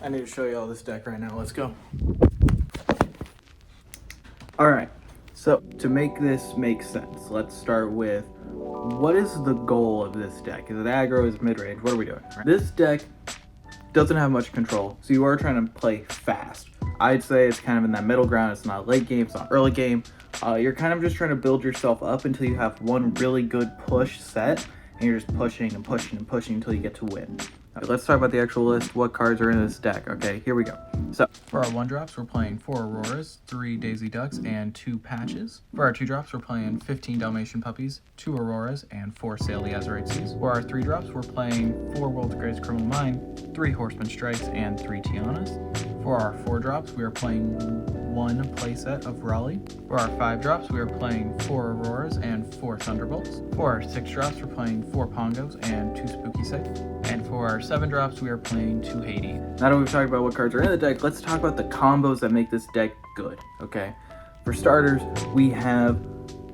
I need to show you all this deck right now. Let's go. Alright, so to make this make sense, let's start with what is the goal of this deck? Is it aggro? Is it mid-range? What are we doing? This deck doesn't have much control, so you are trying to play fast. I'd say it's kind of in that middle ground. It's not late game, it's not early game. You're kind of just trying to build yourself up until you have one really good push set, and you're just pushing and pushing and pushing until you get to win. Let's talk about the actual list, what cards are in this deck. Okay, here we go. So For our 1-drops, we're playing 4 Auroras, 3 Daisy Ducks, and 2 Patches. For our 2-drops, we're playing 15 Dalmatian Puppies, 2 Auroras, and 4 Saily Azurite Seas. For our 3-drops, we're playing 4 World's Greatest Criminal Mind, 3 Horseman Strikes, and 3 Tianas. For our 4-drops, we are playing 1 playset of Raleigh. For our 5-drops, we are playing 4 Auroras and 4 Thunderbolts. For our 6-drops, we're playing 4 Pongos and 2 Spooky Sights. And for our 7-drops, we are playing 2 Hades. now that we've talked about what cards are in the deck, let's talk about the combos that make this deck good, okay? For starters, we have,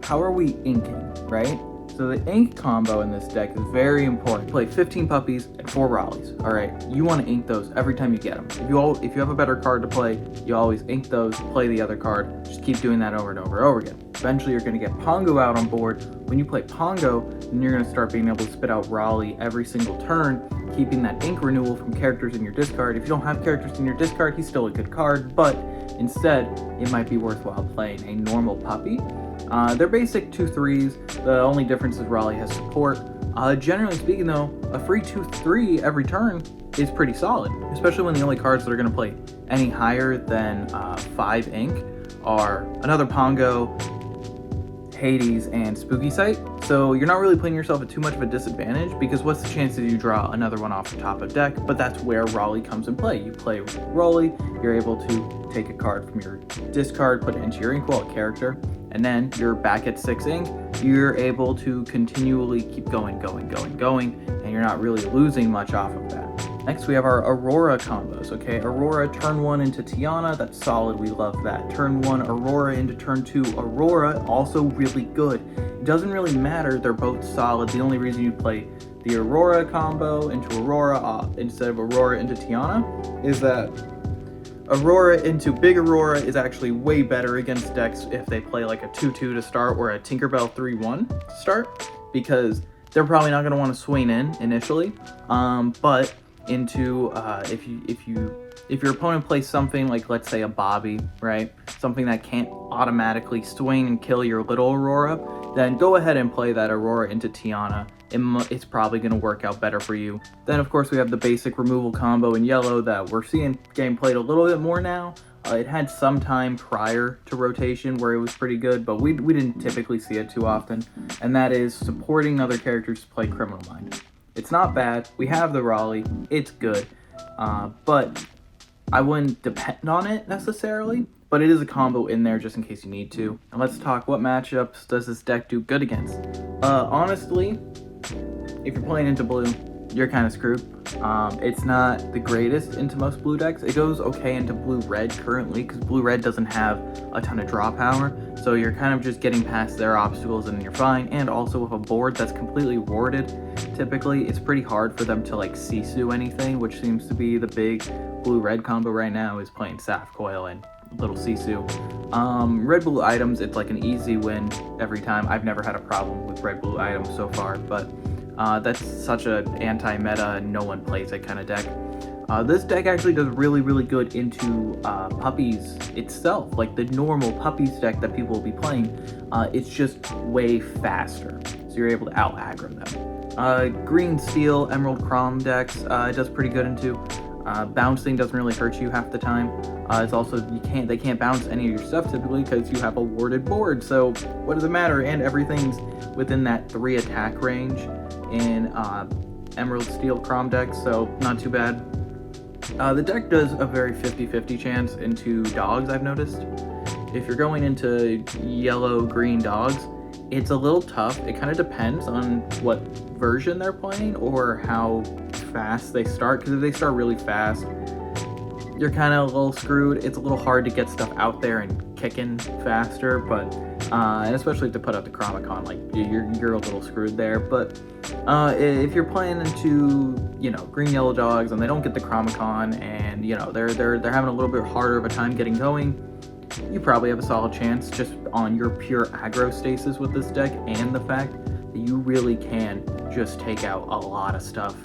how are we inking, right? So the ink combo in this deck is very important. Play 15 Puppies and 4 Raleighs, all right? You want to ink those every time you get them. If you have a better card to play, you always ink those, play the other card. Just keep doing that over and over and over again. Eventually, you're going to get Pongo out on board. When you play Pongo, then you're going to start being able to spit out Raleigh every single turn, keeping that ink renewal from characters in your discard. If you don't have characters in your discard, he's still a good card, but instead, it might be worthwhile playing a normal puppy. They're basic 2/3s. The only difference is Raleigh has support. Generally speaking, though, a free 2/3 every turn is pretty solid, especially when the only cards that are going to play any higher than 5 ink are another Pongo, Hades, and Spooky Sight. So you're not really putting yourself at too much of a disadvantage, because what's the chances you draw another one off the top of deck? But that's where Raleigh comes in play. You play Raleigh, you're able to take a card from your discard, put it into your ink wallet character, and then you're back at 6 ink. You're able to continually keep going, and you're not really losing much off of that. Next, we have our Aurora combos, okay? Aurora, turn 1 into Tiana, that's solid, we love that. Turn 1 Aurora into turn 2 Aurora, also really good. It doesn't really matter, they're both solid. The only reason you play the Aurora combo into Aurora instead of Aurora into Tiana is that Aurora into Big Aurora is actually way better against decks if they play like a 2/2 to start or a Tinkerbell 3/1 to start, because they're probably not going to want to swing in initially. But into if your opponent plays something like, let's say, a Bobby, right? Something that can't automatically swing and kill your little Aurora, then go ahead and play that Aurora into Tiana. It's probably going to work out better for you. Then, of course, we have the basic removal combo in yellow that we're seeing game played a little bit more now. It had some time prior to rotation where it was pretty good, but we didn't typically see it too often, and that is supporting other characters to play Criminal Mind. It's not bad. We have the Raleigh. It's good, but I wouldn't depend on it necessarily, but it is a combo in there just in case you need to. And let's talk, what matchups does this deck do good against? Honestly, if you're playing into blue, you're kind of screwed. It's not the greatest into most blue decks. It goes okay into blue-red currently, because blue-red doesn't have a ton of draw power, so you're kind of just getting past their obstacles and you're fine. And also with a board that's completely warded, typically it's pretty hard for them to like Sisu anything, which seems to be the big blue-red combo right now, is playing Saf Coil and little Sisu. Red-blue items, it's like an easy win every time. I've never had a problem with red-blue items so far, but that's such an anti-meta and no one plays it kind of deck. This deck actually does really good into Puppies itself, like the normal Puppies deck that people will be playing. It's just way faster, so you're able to out-aggro them. Green, Steel, Emerald, Chrome decks, it does pretty good into. Bouncing doesn't really hurt you half the time. It's also, they can't bounce any of your stuff typically because you have a warded board, so what does it matter? And everything's within that 3 attack range in Emerald, Steel, Chrome decks, so not too bad. The deck does a very 50-50 chance into dogs, I've noticed. If you're going into yellow-green dogs, it's a little tough. It kind of depends on what version they're playing or how fast they start, because if they start really fast, you're kind of a little screwed. It's a little hard to get stuff out there and kicking faster, but and especially to put out the Chromicon, like you're a little screwed there. But if you're playing into green yellow dogs and they don't get the Chromicon, and they're having a little bit harder of a time getting going, you probably have a solid chance just on your pure aggro stasis with this deck, and the fact that you really can just take out a lot of stuff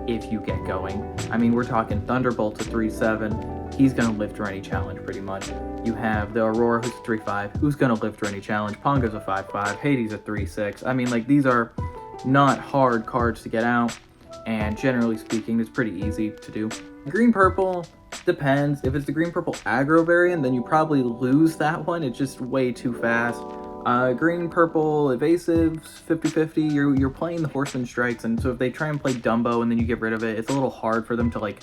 if you get going. I mean, we're talking Thunderbolt's a 3/7. He's going to live through any challenge pretty much. You have the Aurora, who's a 3/5, who's going to live through any challenge. Pongo's a 5/5. Hades a 3/6. I mean, like, these are not hard cards to get out, and generally speaking, it's pretty easy to do. Green-purple depends. If it's the green-purple aggro variant, then you probably lose that one. It's just way too fast. Green-purple evasives, 50-50. You're playing the Horseman Strikes, and so if they try and play Dumbo and then you get rid of it, it's a little hard for them to, like,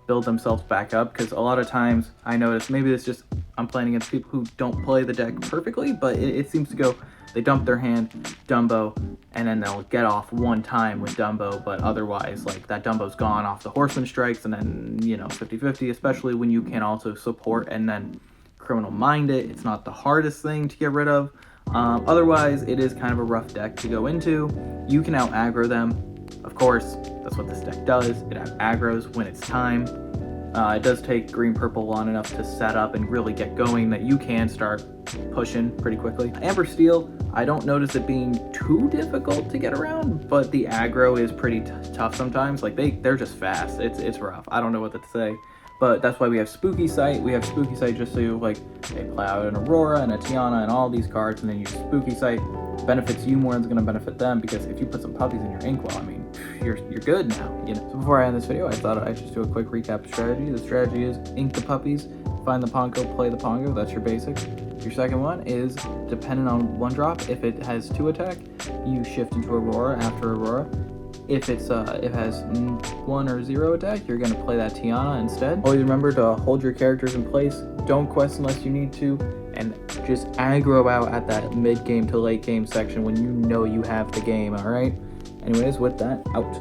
build themselves back up, because a lot of times I notice, maybe it's just I'm playing against people who don't play the deck perfectly, but it seems to go, they dump their hand, Dumbo, and then they'll get off one time with Dumbo, but otherwise, like, that Dumbo's gone off the Horseman Strikes, and then 50-50, especially when you can also support and then Criminal Mind it. It's not the hardest thing to get rid of. Otherwise, it is kind of a rough deck to go into. You can out aggro them, of course. That's what this deck does. It out aggros when it's time. It does take green-purple long enough to set up and really get going that you can start pushing pretty quickly. Amber Steel, I don't notice it being too difficult to get around, but the aggro is pretty tough sometimes. Like, they're just fast. It's rough. I don't know what to say. But that's why we have Spooky Sight. We have Spooky Sight just so you, like, they play out an Aurora and a Tiana and all these cards, and then you use Spooky Sight. Benefits you more than it's going to benefit them, because if you put some puppies in your inkwell, I mean, you're good now. So before I end this video, I thought I'd just do a quick recap strategy. The strategy is ink the puppies, find the Pongo, play the Pongo. That's your basics. Your second one is, depending on one drop, if it has 2 attack, you shift into Aurora after Aurora. If it has 1 or 0 attack, you're going to play that Tiana instead. Always remember to hold your characters in place. Don't quest unless you need to. And just aggro out at that mid-game to late-game section when you know you have the game, alright? Anyways, with that, out.